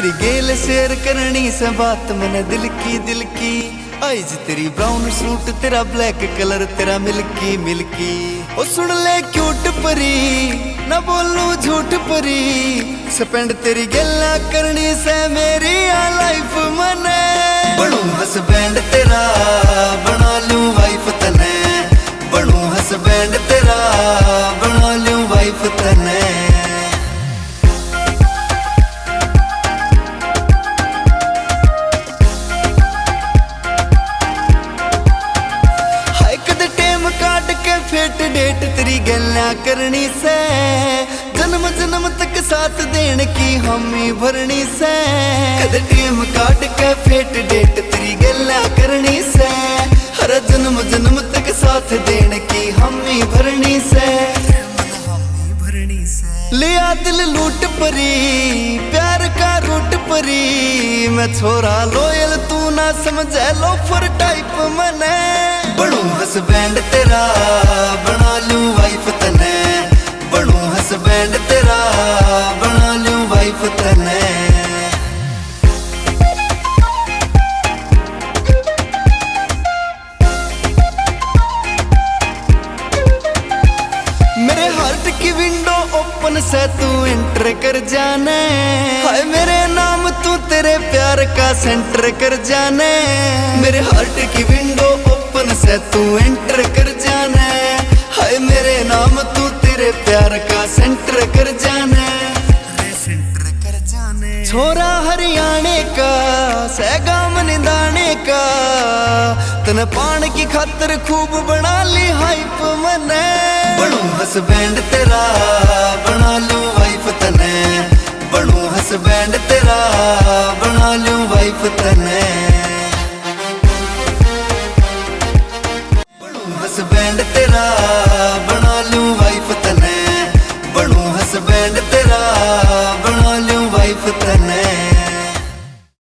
तेरी गेल शेयर करनी से बात मैंने दिल की आईज तेरी ब्राउन सूट तेरा ब्लैक कलर तेरा मिल्की मिल्की। ओ सुन ले क्यूट परी ना बोलू झूठ परी, स्पेंड तेरी गल्ला करनी से मेरी लाइफ मने। बनू हसबैंड तेरा बना लूं वाइफ तने, बनू हसबैंड तेरा बना लूं वाइफ तने। फेट डेट तेरी गल्ला करनी से, जन्म जन्म तक साथ देने की हामी भरनी से। कद टेम काट के फेट डेट तेरी गल्ला करनी से, हर जन्म जन्म तक साथ देने की हामी भरनी से। लिया दिल लूट परी प्यार का रूट परी, मैं छोरा लोयल तू ना समझे लोफर टाइप मने। बनू हसबैंड तेरा बना लूं वाइफ तने, बनू हसबैंड तेरा बना लूं वाइफ तने। मेरे हार्ट की विंडो ओपन से तू एंटर कर जाने, हाय मेरे नाम तू तेरे प्यार का सेंटर कर जाने। मेरे हार्ट की विंडो ओपन से तू एंटर कर जाने, हाय मेरे नाम तू तेरे प्यार का सेंटर कर जाने। छोरा हरियाणे का सहगाम निदाने का, तन पान की खातर खूब बना ली हाइप मने। बनू हसबैंड तेरा बना लूं वाइफ तने, बनू हसबैंड तेरा बना लूं वाइफ तने।